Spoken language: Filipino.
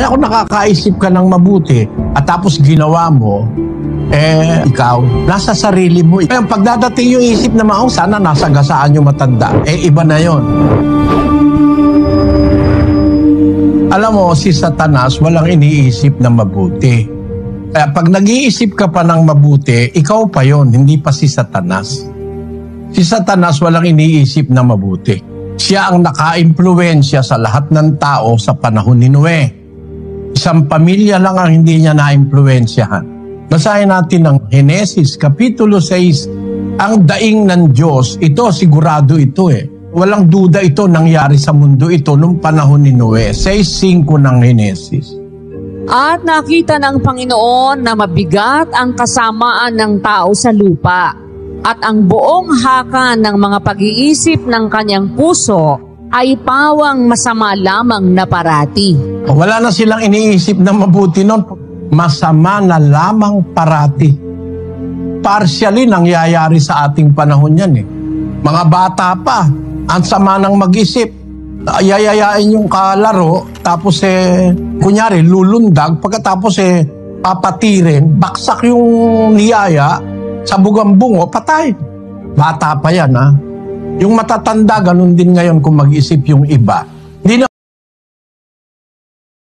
ako nakakaisip ka ng mabuti at tapos ginawa mo, ikaw, nasa sarili mo. Kaya pagdadating yung isip na sana nasa gasaan yung matanda, iba na yon. Alam mo, si Satanas walang iniisip na mabuti. Kaya pag nag-iisip ka pa ng mabuti, ikaw pa yon, hindi pa si Satanas. Si Satanas walang iniisip na mabuti. Siya ang naka-impluwensya sa lahat ng tao sa panahon ni Noe. Isang pamilya lang ang hindi niya na-impluwensyahan. Basahin natin ang Henesis, Kapitulo 6. Ang daing ng Diyos, ito sigurado ito Walang duda ito nangyari sa mundo ito nung panahon ni Noe. 6:5 ng Henesis. At nakita ng Panginoon na mabigat ang kasamaan ng tao sa lupa at ang buong haka ng mga pag-iisip ng kanyang puso ay pawang masama lamang na parati. Wala na silang iniisip na mabuti nun. Masama na lamang parati. Partially nangyayari sa ating panahon yan Mga bata pa, ang sama ng mag-isip. Yayayain yung kalaro, tapos kunyari lulundag, pagkatapos papatirin, baksak yung niyaya, sabog ang bungo, patay. Bata pa yan Yung matatanda, ganun din ngayon kung mag-isip yung iba.